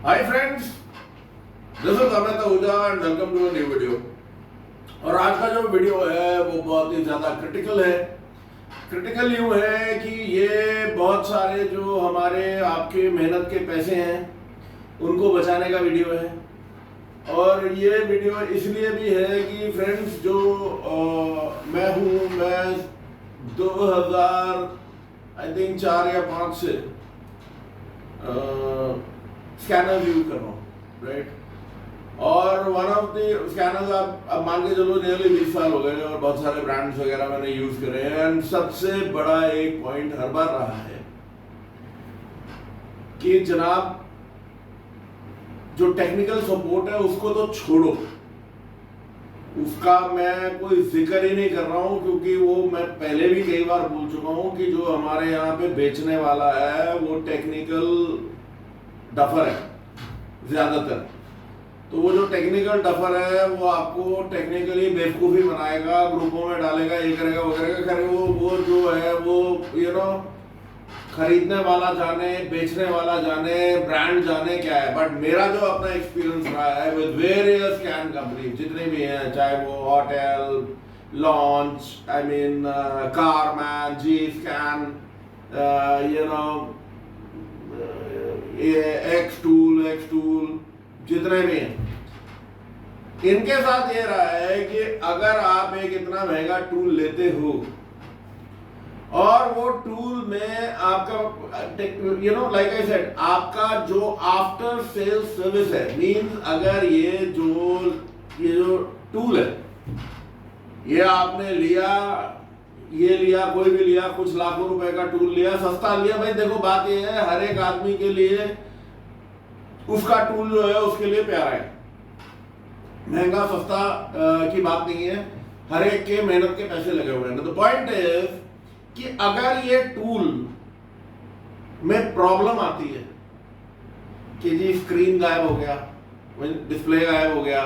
Hi friends, this is Amit Ahuja and welcome to a new video. और आज का जो वीडियो है वो बहुत ही ज़्यादा क्रिटिकल है। क्रिटिकल यूँ है कि ये बहुत सारे जो हमारे आपके मेहनत के पैसे हैं उनको बचाने का वीडियो है। और ये वीडियो इसलिए भी है कि फ्रेंड्स जो मैं 2000 आई थिंक 4 या 5 से स्कैनर यूज कर रहा हूँ, राइट। और वन ऑफ द स्कैनर्स आप मान के चलो नियरली 20 साल हो गए और बहुत सारे ब्रांड्स वगैरह मैंने यूज करे हैं। एंड सबसे बड़ा एक पॉइंट हर बार रहा है कि जनाब जो टेक्निकल सपोर्ट है उसको तो छोड़ो, उसका मैं कोई जिक्र ही नहीं कर रहा हूं, क्योंकि वो मैं पहले भी कई बार बोल चुका हूं कि जो हमारे यहाँ पे बेचने वाला है वो टेक्निकल डफर है ज्यादातर। तो वो जो टेक्निकल डफर है वो आपको टेक्निकली बेवकूफ़ी बनाएगा, ग्रुपों में डालेगा, ये करेगा वो करेगा। खैर वो जो है वो खरीदने वाला जाने, बेचने वाला जाने, ब्रांड जाने क्या है। बट मेरा जो अपना एक्सपीरियंस रहा है विद वेरियस स्कैन कंपनी जितनी भी हैं, चाहे वो होटल, लॉन्च, आई मीन कारमैन, जी स्कैन, एक्स टूल जितने भी हैं, इनके साथ ये रहा है कि अगर आप एक इतना महंगा टूल लेते हो और वो टूल में आपका लाइक आई सेड आपका जो आफ्टर सेल सर्विस है, मींस अगर ये जो टूल है ये आपने लिया कोई भी लिया, कुछ लाखों रुपए का टूल लिया, सस्ता लिया। भाई देखो बात ये है, हर एक आदमी के लिए उसका टूल जो है उसके लिए प्यारा है, महंगा सस्ता की बात नहीं है, हर एक के मेहनत के पैसे लगे हुए हैं। द पॉइंट इज कि अगर ये टूल में प्रॉब्लम आती है कि जी स्क्रीन गायब हो गया, डिस्प्ले गायब हो गया,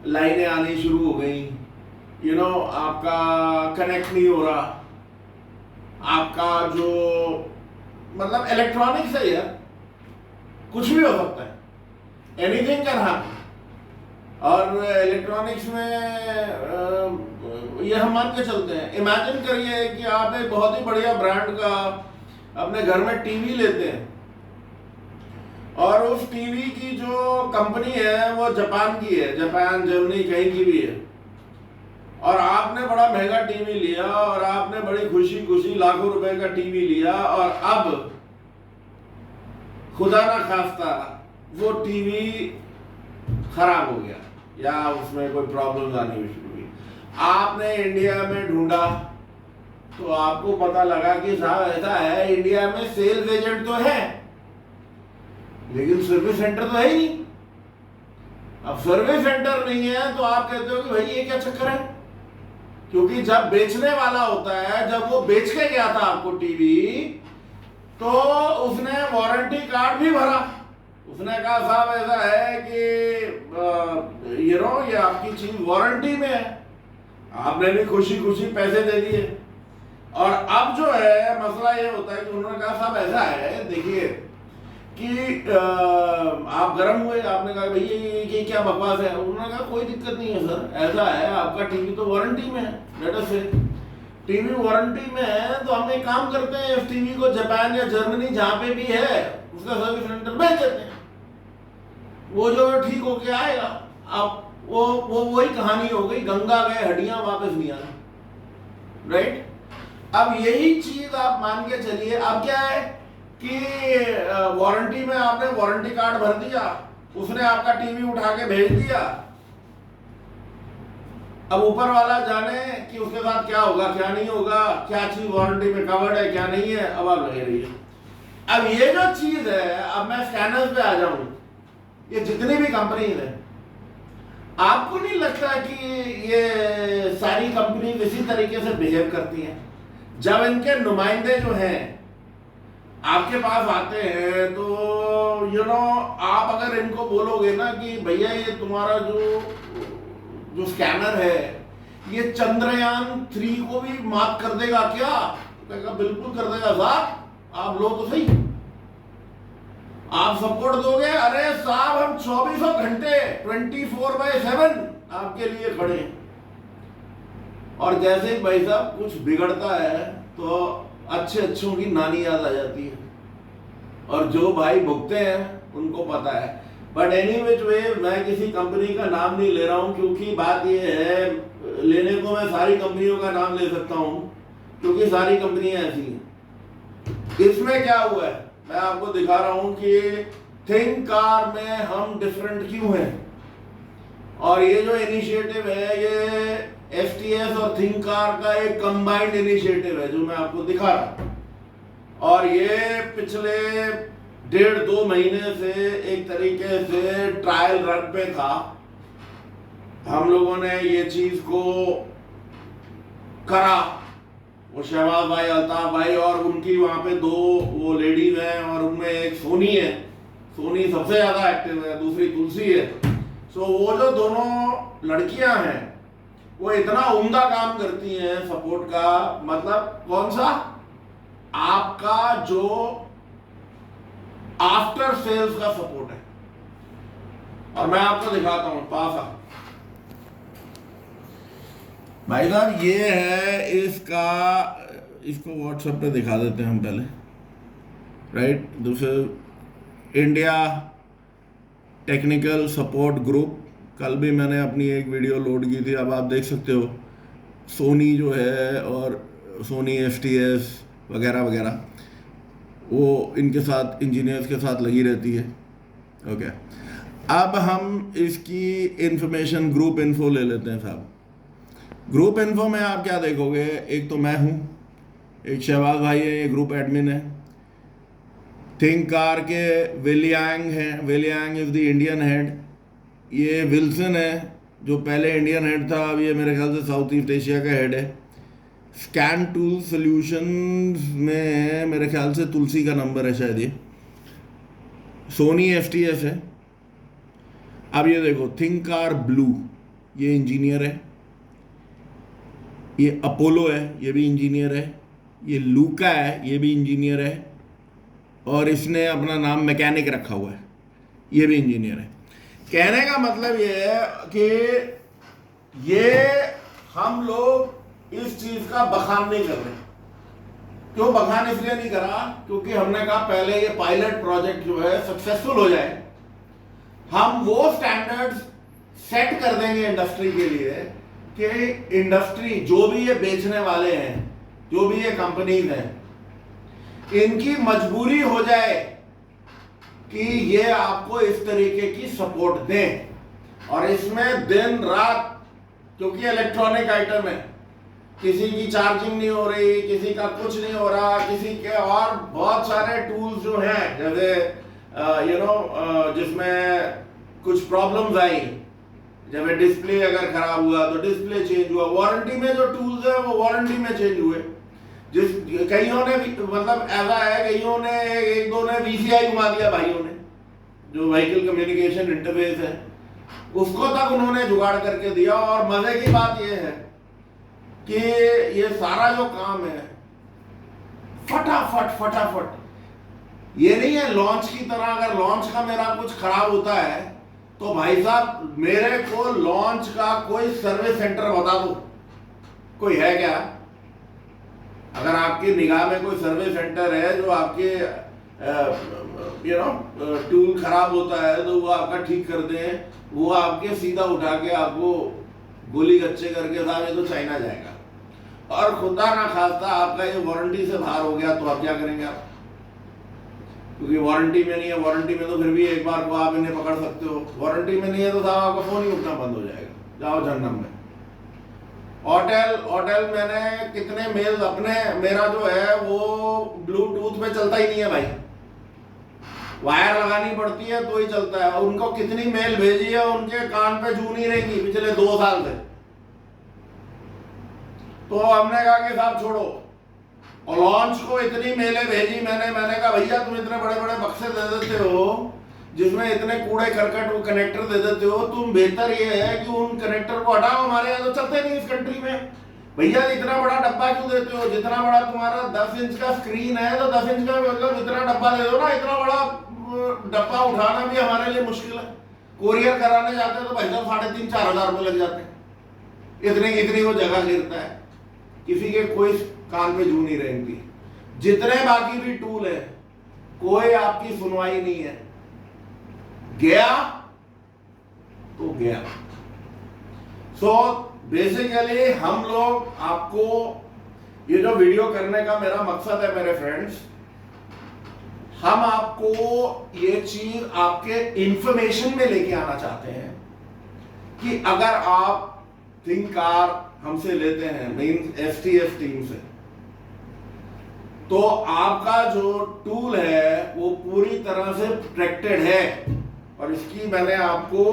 लाइनें आनी शुरू हो गई, आपका कनेक्ट नहीं हो रहा, आपका जो मतलब इलेक्ट्रॉनिक्स है यार, कुछ भी हो सकता है, एनीथिंग कैन हैपन। और इलेक्ट्रॉनिक्स में ये हम मान के चलते हैं, इमेजिन करिए कि आप एक बहुत ही बढ़िया ब्रांड का अपने घर में टीवी लेते हैं और उस टीवी की जो कंपनी है वो जापान की है, जापान, जर्मनी, कहीं की भी है, और आपने बड़ा महंगा टीवी लिया और आपने बड़ी खुशी खुशी लाखों रुपए का टीवी लिया, और अब खुदा ना खास्ता वो टीवी खराब हो गया या उसमें कोई प्रॉब्लम आनी शुरू हुई। आपने इंडिया में ढूंढा तो आपको पता लगा कि साहब ऐसा है, इंडिया में सेल्स एजेंट तो है लेकिन सर्विस सेंटर तो है ही नहीं। अब सर्विस सेंटर नहीं है तो आप कहते हो कि भाई ये क्या चक्कर है, क्योंकि जब बेचने वाला होता है, जब वो बेच के गया था आपको टीवी, तो उसने वारंटी कार्ड भी भरा, उसने कहा साहब ऐसा है कि ये आपकी चीज वारंटी में है, आपने भी खुशी खुशी पैसे दे दिए। और अब जो है मसला ये होता है कि उन्होंने कहा साहब ऐसा है, देखिए कि आप गर्म हुए, आपने कहा भैया ये क्या बकवास है। उन्होंने कहा कोई दिक्कत नहीं है सर, ऐसा है आपका टीवी तो वारंटी में है, लेट अस से टीवी वारंटी में है तो हम एक काम करते हैं, इस टीवी को जापान या जर्मनी जहां पे भी है उसका सर्विस सेंटर भेज देते हैं, वो जो ठीक होके आएगा। अब वो वही कहानी हो गई, गंगा गए हड्डियां वापस नहीं आना, राइट। अब यही चीज आप मान के चलिए, अब क्या है कि वारंटी में आपने वारंटी कार्ड भर दिया, उसने आपका टीवी उठा के भेज दिया, अब ऊपर वाला जाने कि उसके साथ क्या होगा क्या नहीं होगा, क्या चीज वारंटी में कवर्ड है क्या नहीं है, अब आप लगे रहिए। अब ये जो चीज है, अब मैं स्कैनर्स पे आ जाऊं, ये जितनी भी कंपनी है, आपको नहीं लगता कि ये सारी कंपनी इसी तरीके से बिहेव करती हैं? जब इनके नुमाइंदे जो हैं आपके पास आते हैं तो आप अगर इनको बोलोगे ना कि भैया ये तुम्हारा जो स्कैनर है ये चंद्रयान 3 को भी मात कर देगा क्या, तो कहेगा बिल्कुल कर देगा साहब, आप लो तो सही। आप सपोर्ट दोगे, अरे साहब हम 24 घंटे 24/7 आपके लिए खड़े हैं। और जैसे ही भाई साहब कुछ बिगड़ता है तो अच्छे अच्छों की नानी याद आ जाती है, और जो भाई भुगते हैं उनको पता है। बट एनी विच वे, मैं किसी कंपनी का नाम नहीं ले रहा हूं, क्योंकि बात ये है, लेने को मैं सारी कंपनियों का नाम ले सकता हूं, क्योंकि सारी कंपनियां ऐसी हैं। इसमें क्या हुआ है मैं आपको दिखा रहा हूं कि थिंक कार में हम डिफरेंट क्यों हैं। और ये जो इनिशिएटिव है ये STS और थिंक कार का एक कंबाइंड इनिशिएटिव है जो मैं आपको दिखा रहा हूं। और ये पिछले 1.5-2 महीने से एक तरीके से ट्रायल रन पे था। हम लोगों ने ये चीज को करा, वो शहबाज भाई, अल्ताफ भाई और उनकी वहां पे 2 वो लेडीज हैं, और उनमें एक सोनी है, सोनी सबसे ज्यादा एक्टिव है, दूसरी तुलसी है। सो वो जो दोनों लड़कियां हैं वो इतना उम्दा काम करती हैं सपोर्ट का, मतलब कौन सा, आपका जो आफ्टर सेल्स का सपोर्ट है। और मैं आपको दिखाता हूं पास आ भाई साहब, ये है इसका, इसको व्हाट्सएप पे दिखा देते हैं हम पहले, राइट। दूसरे इंडिया टेक्निकल सपोर्ट ग्रुप, कल भी मैंने अपनी एक वीडियो लोड की थी, अब आप देख सकते हो सोनी जो है और सोनी STS वगैरह वगैरह, वो इनके साथ इंजीनियर्स के साथ लगी रहती है। ओके, अब हम इसकी इंफॉर्मेशन ग्रुप इन्फो ले लेते हैं साहब। ग्रुप इन्फो में आप क्या देखोगे, एक तो मैं हूँ, एक शहबाज भाई है, ये ग्रुप एडमिन है। थिंक कार के विलियांग हैं, विलियांग इज द इंडियन हेड। ये विल्सन है जो पहले इंडियन हेड था, अब ये मेरे ख्याल से साउथ ईस्ट एशिया का हेड है। स्कैन टूल सॉल्यूशंस में मेरे ख्याल से तुलसी का नंबर है शायद। ये सोनी STS है। अब ये देखो थिंक कार ब्लू, ये इंजीनियर है। ये अपोलो है, ये भी इंजीनियर है। ये लूका है, ये भी इंजीनियर है। और इसने अपना नाम मैकेनिक रखा हुआ है, ये भी इंजीनियर है। कहने का मतलब ये है कि ये हम लोग इस चीज का बखान नहीं कर रहे। क्यों बखान इसलिए नहीं करा, क्योंकि हमने कहा पहले ये पायलट प्रोजेक्ट जो है सक्सेसफुल हो जाए, हम वो स्टैंडर्ड्स सेट कर देंगे इंडस्ट्री के लिए कि इंडस्ट्री जो भी ये बेचने वाले हैं, जो भी ये कंपनीज हैं, इनकी मजबूरी हो जाए कि ये आपको इस तरीके की सपोर्ट दें। और इसमें दिन रात, क्योंकि इलेक्ट्रॉनिक आइटम है, किसी की चार्जिंग नहीं हो रही, किसी का कुछ नहीं हो रहा, किसी के और बहुत सारे टूल्स जो हैं, जैसे जिसमें कुछ प्रॉब्लम्स आई, जब डिस्प्ले अगर खराब हुआ तो डिस्प्ले चेंज हुआ। वारंटी में जो टूल्स है वो वारंटी में चेंज हुए। जिस कईयों ने मतलब ऐसा है, कईयों ने एक दो ने VCI घुमा दिया, भाइयों ने जो व्हीकल कम्युनिकेशन इंटरफेस है उसको तक उन्होंने जुगाड़ करके दिया। और मजे की बात यह है कि ये सारा जो काम है फटाफट फटाफट, ये नहीं है लॉन्च की तरह। अगर लॉन्च का मेरा कुछ खराब होता है तो भाई साहब मेरे को लॉन्च का कोई सर्विस सेंटर बता दो, कोई है क्या? अगर आपकी निगाह में कोई सर्विस सेंटर है जो आपके टूल खराब होता है तो वो आपका ठीक कर दें, वो आपके सीधा उठा के आपको गोली गच्चे करके साहब ये तो चाइना जाएगा। और खुदा ना खास्ता आपका ये वारंटी से बाहर हो गया तो आप क्या करेंगे आप? क्योंकि वारंटी में नहीं है, वारंटी में तो फिर भी एक बार को आप इन्हें पकड़ सकते हो, वारंटी में नहीं है तो साहब आपका फोन ही उठना बंद हो जाएगा, जाओ जहन्नम में। होटल मैंने कितने मेल अपने, मेरा जो है वो ब्लूटूथ पे चलता ही नहीं है भाई, वायर लगानी पड़ती है तो ही चलता है। और उनको कितनी मेल भेजी है, उनके कान पे जू नहीं रहेंगी पिछले 2 साल से। तो हमने कहा कि साहब छोड़ो। और लॉन्च को इतनी मेलें भेजी मैंने कहा भैया तुम इतने बड़े बड़े बक्से दे देते हो जिसमें इतने कूड़े करकट वो कनेक्टर दे देते हो, तुम बेहतर ये है कि उन कनेक्टर को हटाओ, हमारे यहाँ तो चलते नहीं इस कंट्री में। भैया इतना बड़ा डब्बा क्यों देते हो? जितना बड़ा तुम्हारा 10 इंच का स्क्रीन है तो 10 इंच का मतलब इतना डब्बा दे दो ना, इतना बड़ा डब्बा उठाना भी हमारे लिए मुश्किल है। कोरियर कराने जाते हैं तो भाई साहब 3,500-4 हजार रुपये लग जाते हैं। इतनी वो जगह गिरता है, किसी के कोई कान पे जू नहीं रेंगती। जितने बाकी भी टूल है, कोई आपकी सुनवाई नहीं है। गया तो गया। सो बेसिकली हम लोग आपको, ये जो वीडियो करने का मेरा मकसद है मेरे फ्रेंड्स, हम आपको ये चीज आपके इंफॉर्मेशन में लेके आना चाहते हैं कि अगर आप थिंक कार हमसे लेते हैं, मींस STS टीम से, तो आपका जो टूल है वो पूरी तरह से प्रोटेक्टेड है। और इसकी मैंने आपको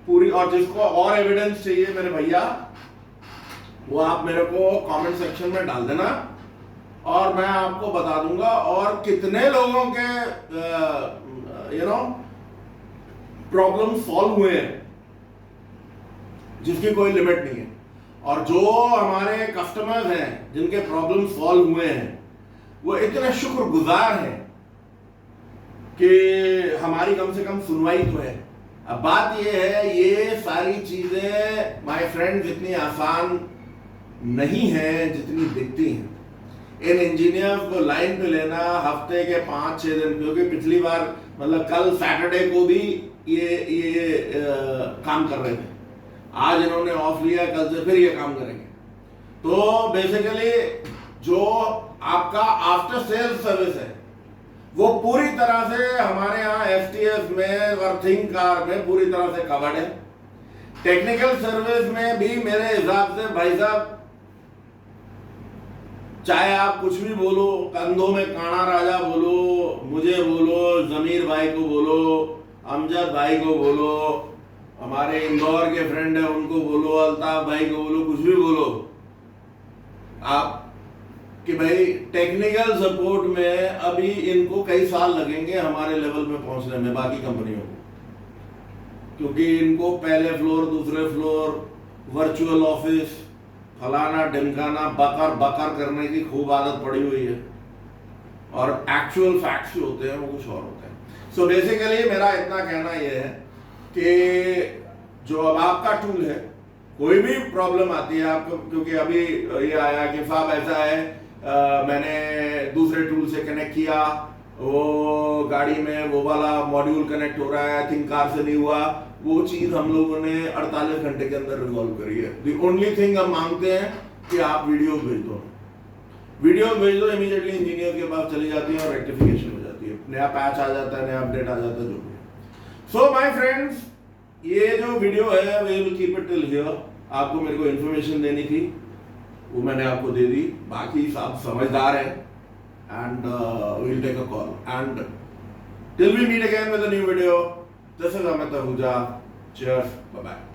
पूरी, और जिसको और एविडेंस चाहिए मेरे भैया, वो आप मेरे को कमेंट सेक्शन में डाल देना और मैं आपको बता दूंगा। और कितने लोगों के प्रॉब्लम सॉल्व हुए हैं, जिसकी कोई लिमिट नहीं है। और जो हमारे कस्टमर्स हैं जिनके प्रॉब्लम सॉल्व हुए हैं, वो इतने शुक्रगुजार हैं कि हमारी कम से कम सुनवाई तो है। अब बात ये है, ये सारी चीजें माय फ्रेंड्स इतनी आसान नहीं है जितनी दिखती हैं। इन इंजीनियर्स को लाइन पे लेना हफ्ते के 5-6 दिन, क्योंकि पिछली बार मतलब कल सैटरडे को भी ये काम कर रहे थे, आज इन्होंने ऑफ लिया, कल से फिर ये काम करेंगे। तो बेसिकली जो आपका आफ्टर सेल्स सर्विस है वो पूरी तरह से हमारे यहाँ STS में और थिंक कार में पूरी तरह से कवर्ड है। टेक्निकल सर्विस में भी मेरे हिसाब से भाई साहब, चाहे आप कुछ भी बोलो, कंधों में काना राजा बोलो, मुझे बोलो, जमीर भाई को बोलो, अमजद भाई को बोलो, हमारे इंदौर के फ्रेंड है उनको बोलो, अल्ताफ भाई को बोलो, कुछ भी बोलो आप, कि भाई टेक्निकल सपोर्ट में अभी इनको कई साल लगेंगे हमारे लेवल में पहुंचने में, बाकी कंपनियों को, क्योंकि इनको पहले फ्लोर, दूसरे फ्लोर, वर्चुअल ऑफिस, फलाना ढिमकाना, बकर बकर करने की खूब आदत पड़ी हुई है। और एक्चुअल फैक्ट्स जो होते हैं वो कुछ और होते हैं। सो बेसिकली मेरा इतना कहना यह है कि जो अब आपका टूल है, कोई भी प्रॉब्लम आती है आपको, क्योंकि अभी ये आया कि साहब ऐसा है, मैंने दूसरे टूल से कनेक्ट किया, वो गाड़ी में वो वाला मॉड्यूल कनेक्ट हो रहा है, थिंक कार से नहीं हुआ, वो चीज हम लोगों ने 48 घंटे के अंदर रिजॉल्व करी है। द ओनली थिंग हम मांगते हैं कि आप वीडियोस भेज दो, इमीडिएटली इंजीनियर के पास चली जाती है और रेक्टिफिकेशन हो जाती है, नया पैच आ जाता है, नया अपडेट आ जाता है, जो भी। सो माय फ्रेंड्स, ये जो वीडियो है we will keep it till here. आपको मेरे को इन्फॉर्मेशन देनी थी, वो मैंने आपको दे दी। बाकी सब समझदार है, and we'll take a call. And till we meet again with a new video, this is Amit Ahuja. Cheers. Bye bye.